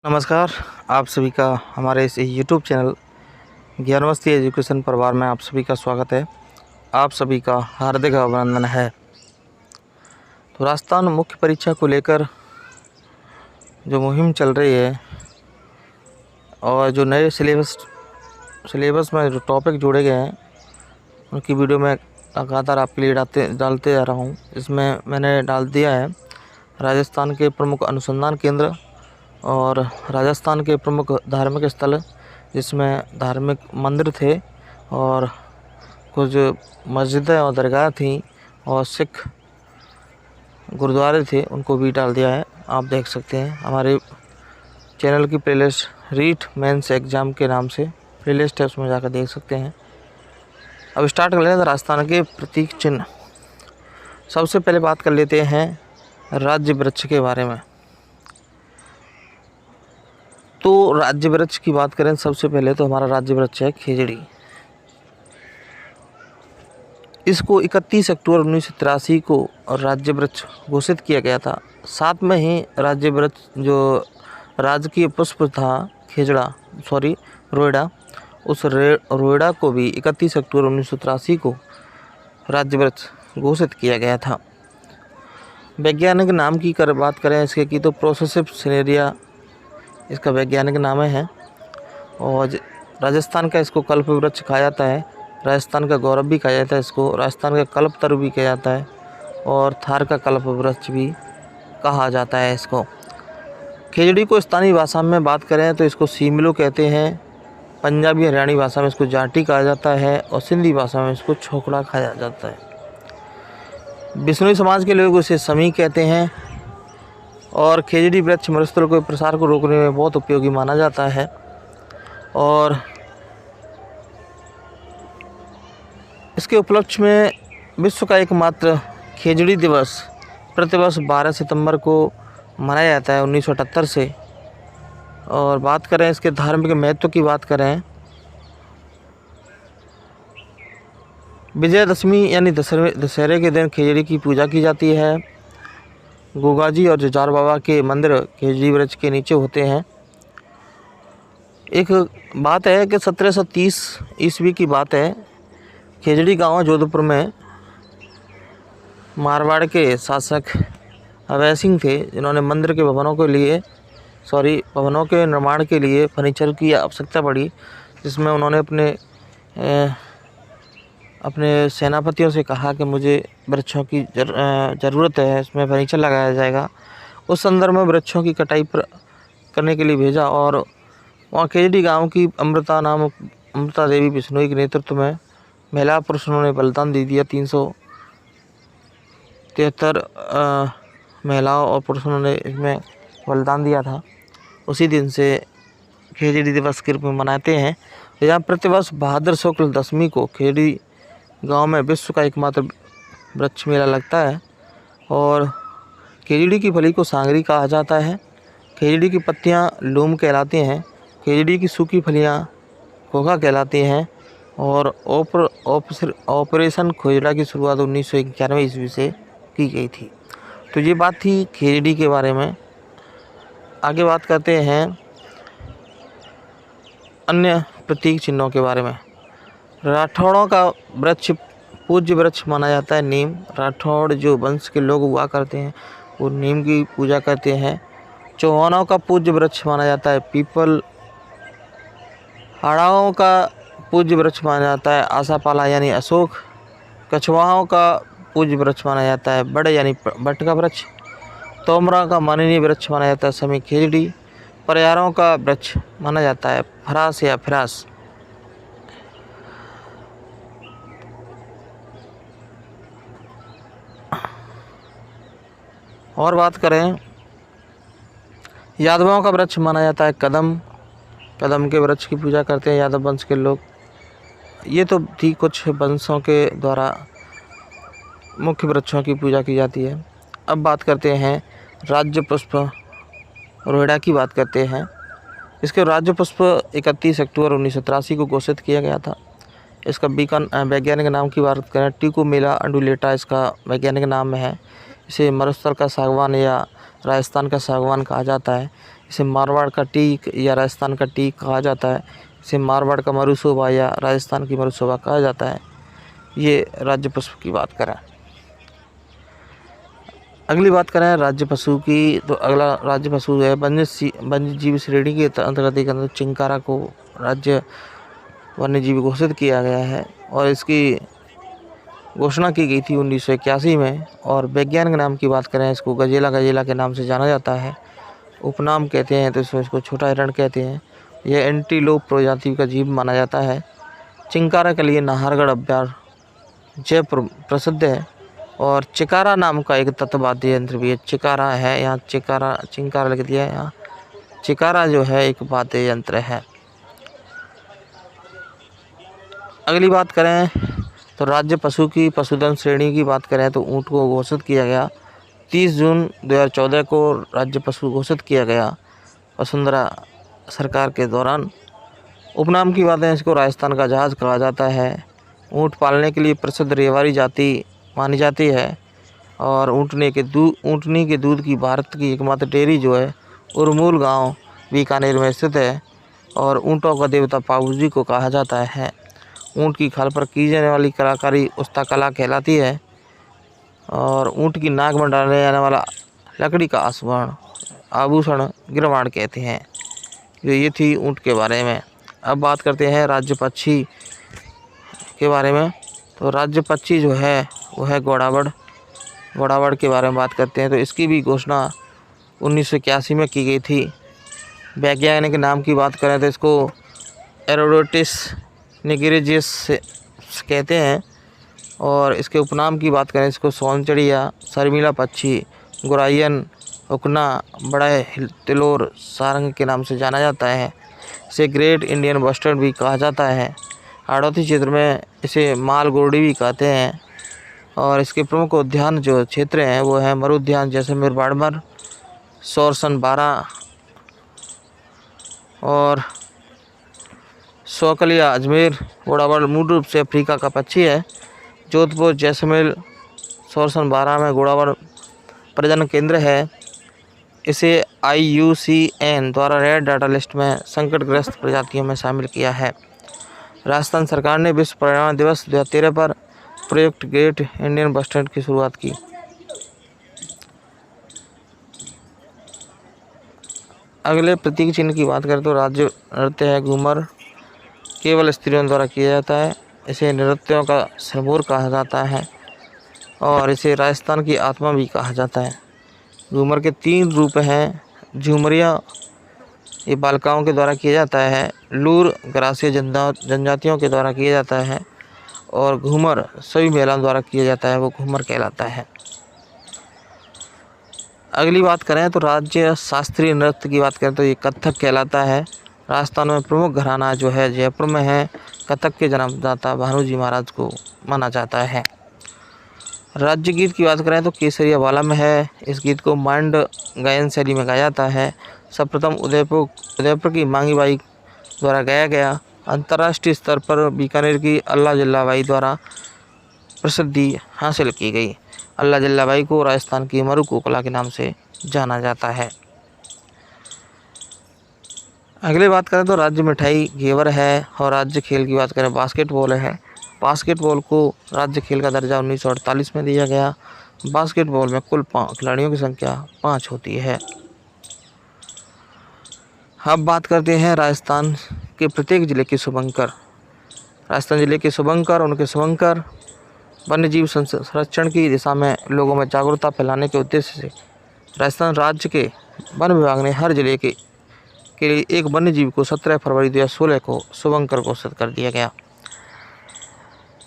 नमस्कार। आप सभी का हमारे इस यूट्यूब चैनल ज्ञानमस्ती एजुकेशन परिवार में आप सभी का स्वागत है। आप सभी का हार्दिक अभिनंदन है। तो राजस्थान मुख्य परीक्षा को लेकर जो मुहिम चल रही है और जो नए सिलेबस में जो टॉपिक जोड़े गए हैं उनकी वीडियो मैं लगातार आपके लिए डालते जा रहा हूँ। इसमें मैंने डाल दिया है राजस्थान के प्रमुख अनुसंधान केंद्र और राजस्थान के प्रमुख धार्मिक स्थल, जिसमें धार्मिक मंदिर थे और कुछ मस्जिदें और दरगाह थीं और सिख गुरुद्वारे थे, उनको भी डाल दिया है। आप देख सकते हैं हमारे चैनल की प्लेलिस्ट रीट मेंस एग्ज़ाम के नाम से प्लेलिस्ट है, उसमें जाकर देख सकते हैं। अब स्टार्ट कर लेते हैं राजस्थान के प्रतीक चिन्ह। सबसे पहले बात कर लेते हैं राज्य वृक्ष के बारे में। तो राज्य वृक्ष की बात करें सबसे पहले तो हमारा राज्य वृक्ष है खेजड़ी। इसको 31 अक्टूबर 1983 को राज्य वृक्ष घोषित किया गया था। साथ में ही राज्य वृक्ष जो राजकीय पुष्प था रोएडा, उस रोएडा को भी 31 अक्टूबर 1983 को राज्य वृक्ष घोषित किया गया था। वैज्ञानिक नाम की बात करें इसके की तो प्रोसेसिव सिनेरिया इसका वैज्ञानिक नाम है। और राजस्थान का इसको कल्प वृक्ष कहा जाता है, राजस्थान का गौरव भी कहा जाता है, इसको राजस्थान का कल्पतरु भी कहा जाता है और थार का कल्प वृक्ष भी कहा जाता है इसको। खेजड़ी को स्थानीय भाषा में बात करें तो इसको सीमलो कहते हैं, पंजाबी हरियाणी भाषा में इसको जाटी कहा जाता है और सिंधी भाषा में इसको छोकड़ा कहा जाता है। बिश्नोई समाज के लोग इसे समी कहते हैं और खेजड़ी वृक्ष मरुस्थल के प्रसार को रोकने में बहुत उपयोगी माना जाता है। और इसके उपलक्ष्य में विश्व का एकमात्र खेजड़ी दिवस प्रतिवर्ष 12 सितंबर को मनाया जाता है 1978 से। और बात करें इसके धार्मिक महत्व की बात करें, विजयदशमी यानी दशहरे के दिन खेजड़ी की पूजा की जाती है। गोगाजी और जुझार बाबा के मंदिर खेजड़ी वृक्ष के नीचे होते हैं। एक बात है कि 1730 ईस्वी की बात है, खेजड़ी गांव जोधपुर में मारवाड़ के शासक अभय सिंह थे, जिन्होंने मंदिर के भवनों के निर्माण के लिए फर्नीचर की आवश्यकता पड़ी, जिसमें उन्होंने अपने सेनापतियों से कहा कि मुझे वृक्षों की ज़रूरत है, इसमें फर्नीचर लगाया जाएगा। उस संदर्भ में वृक्षों की कटाई करने के लिए भेजा और वहाँ खेजड़ी गांव की अमृता देवी बिश्नोई के नेतृत्व में महिला पुरुषों ने बलिदान दे दिया। 373 महिलाओं और पुरुषों ने इसमें बलिदान दिया था। उसी दिन से खेजड़ी दिवस के रूप में मनाते हैं। यहाँ प्रतिवर्ष भाद्र शुक्ल दशमी को खेजड़ी गांव में विश्व का एकमात्र वृक्ष मेला लगता है। और खेजड़ी की फली को सांगरी कहा जाता है। खेजड़ी की पत्तियां लूम कहलाती हैं। खेजड़ी की सूखी फलियां खोखा कहलाती हैं। और ऑपरेशन खेजड़ा की शुरुआत 1991 ईस्वी से की गई थी। तो ये बात थी खेजड़ी के बारे में। आगे बात करते हैं अन्य प्रतीक चिन्हों के बारे में। राठौड़ों का वृक्ष पूज्य वृक्ष माना जाता है नीम। राठौड़ जो वंश के लोग हुआ करते हैं वो नीम की पूजा करते हैं। चौहानों का पूज्य वृक्ष माना जाता है पीपल। हाड़ाओं का पूज्य वृक्ष माना जाता है आसापाला यानी अशोक। कछवाहों का पूज्य वृक्ष माना जाता है बड़ यानी बट का वृक्ष। तोमरा का माननीय वृक्ष माना जाता है समी खेजड़ी। परियारों का वृक्ष माना जाता है फरास या फिरास। और बात करें यादवों का वृक्ष माना जाता है कदम। कदम के वृक्ष की पूजा करते हैं यादव वंश के लोग। ये तो थी कुछ वंशों के द्वारा मुख्य वृक्षों की पूजा की जाती है। अब बात करते हैं राज्य पुष्प रोएडा की बात करते हैं। इसके राज्य पुष्प 31 अक्टूबर 1983 को घोषित किया गया था। इसका वैज्ञानिक नाम की बात करें टिकोमेला अंडुलेटा इसका वैज्ञानिक नाम है। इसे मरुस्थल का सागवान या राजस्थान का सागवान कहा जाता है। इसे मारवाड़ का टीक या राजस्थान का टीक कहा जाता है। इसे मारवाड़ का मरुशोभा या राजस्थान की मरुशोभा कहा जाता है। ये राज्य पशु की बात करें। अगली बात करें राज्य पशु की, तो अगला राज्य पशु है वन्य जीव श्रेणी के अंतर्गत एक चिंकारा को राज्य वन्य जीव घोषित किया गया है और इसकी घोषणा की गई थी 1981 में। और वैज्ञानिक नाम की बात करें, इसको गजेला के नाम से जाना जाता है। उपनाम कहते हैं तो इसको छोटा हिरण कहते हैं। यह एंटीलोप प्रजाति का जीव माना जाता है। चिंकारा के लिए नाहरगढ़ अभयारण्य जयपुर प्रसिद्ध है और चिकारा नाम का एक तत्वाद्य यंत्र भी है। चिकारा है, यहाँ चिंकारा लिख दिया है, यहाँ चिकारा जो है एक वाद्य यंत्र है। अगली बात करें तो राज्य पशु की पशुधन श्रेणी की बात करें तो ऊँट को घोषित किया गया 30 जून 2014 को राज्य पशु घोषित किया गया वसुंधरा सरकार के दौरान। उपनाम की बात है, इसको राजस्थान का जहाज कहा जाता है। ऊँट पालने के लिए प्रसिद्ध रेवाड़ी जाति मानी जाती है और ऊँटनी के दूध की भारत की एकमात्र डेयरी जो है उरमूल गांव बीकानेर में स्थित है और ऊँटों का देवता पाबूजी को कहा जाता है। ऊँट की खाल पर की जाने वाली कलाकारी उस्ता कला कहलाती है और ऊँट की नाक में डालने जाने वाला लकड़ी का आभूषण गिरवाण कहते हैं। ये थी ऊँट के बारे में। अब बात करते हैं राज्य पक्षी के बारे में। तो राज्य पक्षी जो है वो है घोड़ावड़ के बारे में बात करते हैं। तो इसकी भी घोषणा 1981 में की गई थी। वैज्ञानिक नाम की बात करें तो इसको एरोडोटिस निगेरिजियस कहते हैं और इसके उपनाम की बात करें इसको सोनचिड़िया, शर्मिला पक्षी, गुरायन, उकना, बड़ा तिलोर सारंग के नाम से जाना जाता है। इसे ग्रेट इंडियन बस्टर्ड भी कहा जाता है। हाड़ौती क्षेत्र में इसे मालगुडी भी कहते हैं और इसके प्रमुख उद्यान जो क्षेत्र हैं वो है मरु उद्यान जैसलमेर बाड़मेर, सोरसन 12 और सोकलिया अजमेर। घोड़ावड़ मूल रूप से अफ्रीका का पक्षी है। जोधपुर, जैसलमेर, सोरसन 12 में घोड़ावड़ प्रजनन केंद्र है। इसे IUCN द्वारा रेड डाटा लिस्ट में संकटग्रस्त प्रजातियों में शामिल किया है। राजस्थान सरकार ने विश्व पर्यावरण दिवस 2013 पर प्रोजेक्ट ग्रेट इंडियन बस्टर्ड की शुरुआत की। अगले प्रतीक चिन्ह की बात करें तो राज्य नृत्य है घूमर। केवल स्त्रियों द्वारा किया जाता है। इसे नृत्यों का सिरमौर कहा जाता है और इसे राजस्थान की आत्मा भी कहा जाता है। घूमर के 3 रूप हैं। झूमरिया ये बालिकाओं के द्वारा किया जाता है। लूर ग्रासीय जनजातियों के द्वारा किया जाता है और घूमर सभी महिलाओं द्वारा किया जाता है, वो घूमर कहलाता है। अगली बात करें तो राज्य शास्त्रीय नृत्य की बात करें तो ये कथक कहलाता है। राजस्थान में प्रमुख घराना जो है जयपुर में है। कथक के जन्मदाता भानुजी महाराज को माना जाता है। राज्य गीत की बात करें तो केसरिया वाला में है। इस गीत को मांड गायन शैली में गाया जाता है। सर्वप्रथम उदयपुर की मांगीबाई द्वारा गाया गया। अंतर्राष्ट्रीय स्तर पर बीकानेर की अल्लाह जल्लाबाई द्वारा प्रसिद्धि हासिल की गई। अल्लाह जल्लाबाई को राजस्थान की मरु कोकिला के नाम से जाना जाता है। अगली बात करें तो राज्य मिठाई घेवर है और राज्य खेल की बात करें बास्केटबॉल है। बास्केटबॉल को राज्य खेल का दर्जा 1948 में दिया गया। बास्केटबॉल में कुल खिलाड़ियों की संख्या 5 होती है। अब बात करते हैं राजस्थान के प्रत्येक जिले के शुभंकर। राजस्थान जिले के शुभंकर, उनके शुभंकर वन्यजीव संरक्षण की दिशा में लोगों में जागरूकता फैलाने के उद्देश्य से राजस्थान राज्य के वन विभाग ने हर जिले के लिए एक वन्यजीव को 17 फरवरी 2016 को शुभंकर घोषित कर दिया गया।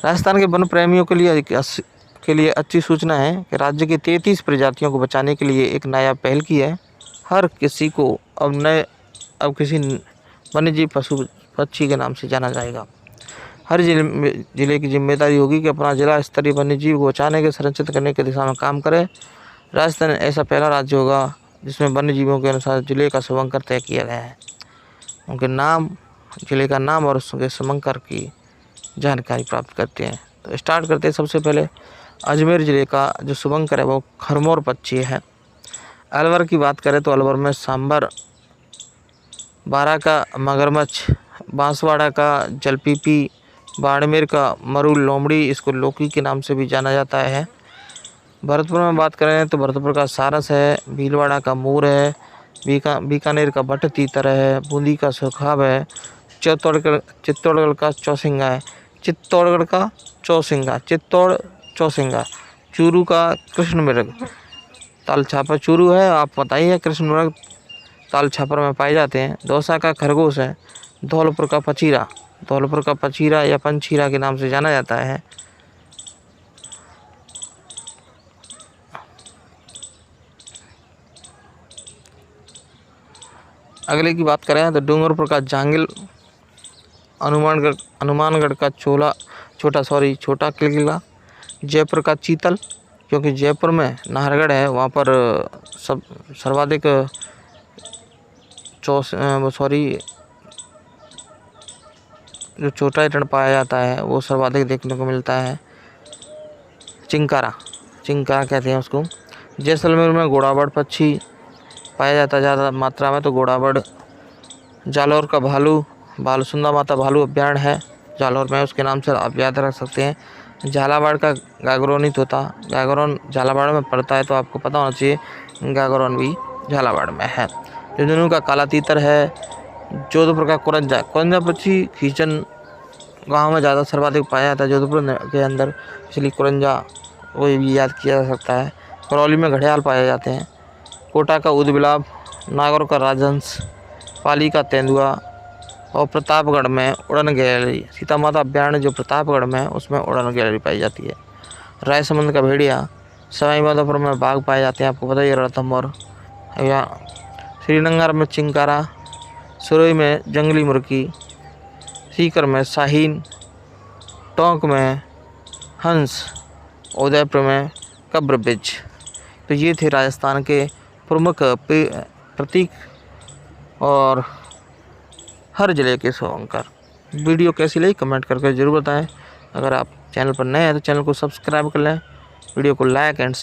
राजस्थान के वन प्रेमियों के लिए अच्छी सूचना है कि राज्य की 33 प्रजातियों को बचाने के लिए एक नया पहल की है। हर किसी को अब किसी वन्यजीव पक्षी के नाम से जाना जाएगा। हर जिले की जिम्मेदारी होगी कि अपना जिला स्तरीय वन्यजीव को बचाने के संरक्षित करने की दिशा में काम करे। राजस्थान ऐसा पहला राज्य होगा जिसमें वन्यजीवों के अनुसार जिले का शुभंकर तय किया गया है। उनके नाम, जिले का नाम और उसके शुभंकर की जानकारी प्राप्त करते हैं। तो स्टार्ट करते हैं सबसे पहले अजमेर ज़िले का जो शुभंकर है वो खरमोर पक्षी है। अलवर की बात करें तो अलवर में सांबर बारा का मगरमच्छ, बांसवाड़ा का जलपीपी, बाड़मेर का मरू लोमड़ी, इसको लौकी के नाम से भी जाना जाता है। भरतपुर में बात करें तो भरतपुर का सारस है, भीलवाड़ा का मोर है, बीकानेर का बट तीतर है, बूंदी का सुखाब है, चित्तौड़गढ़ का चौसिंगा, चूरू का कृष्ण मृग, ताल छापर चूरू है, आप बताइए कृष्ण मृग ताल छापर में पाए जाते हैं। दौसा का खरगोश है, धौलपुर का पचीरा या पंचीरा के नाम से जाना जाता है। अगले की बात करें तो डूंगरपुर का जांगिल, हनुमानगढ़ का छोटा किला, जयपुर का चीतल, क्योंकि जयपुर में नाहरगढ़ है, वहाँ पर सर्वाधिक जो छोटा हिरण पाया जाता है वो सर्वाधिक देखने को मिलता है। चिंकारा कहते हैं उसको। जैसलमेर में घोड़ावड़ पक्षी पाया जाता है ज़्यादा मात्रा में, तो घोड़ावड़। जालौर का भालूसुंदा माता भालू अभ्यारण्य है जालौर में, उसके नाम से आप याद रख सकते हैं। झालावाड़ का गागरोनी तोता, गागरोन झालावाड़ में पड़ता है, तो आपको पता होना चाहिए गागरोन भी झालावाड़ में है। झुंझुनू का काला तीतर है। जोधपुर का कुरंजा पक्षी खींचन गाँव में ज़्यादा सर्वाधिक पाया जाता है जोधपुर के अंदर, इसलिए कुरंजा वो भी याद किया जा सकता है। करौली में घड़ियाल पाए जाते हैं। कोटा का ऊदबिलाव, नागौर का राजहंस, पाली का तेंदुआ, और प्रतापगढ़ में उड़न गैलरी, सीता माता अभ्यारण्य जो प्रतापगढ़ में है उसमें उड़न गैलरी पाई जाती है। रायसमंद का भेड़िया, सवाई माधोपुर में बाघ पाए जाते हैं, आपको पता ही रणथंभौर। या श्रीनगर में चिंकारा, सुरई में जंगली मुर्गी, सीकर में शाहीन, टोंक में हंस, उदयपुर में कब्रबिज। तो ये थे राजस्थान के प्रमुख प्रतीक और हर जिले के 100 अंक। वीडियो कैसी लगी कमेंट करके ज़रूर बताएं। अगर आप चैनल पर नए हैं तो चैनल को सब्सक्राइब कर लें, वीडियो को लाइक एंड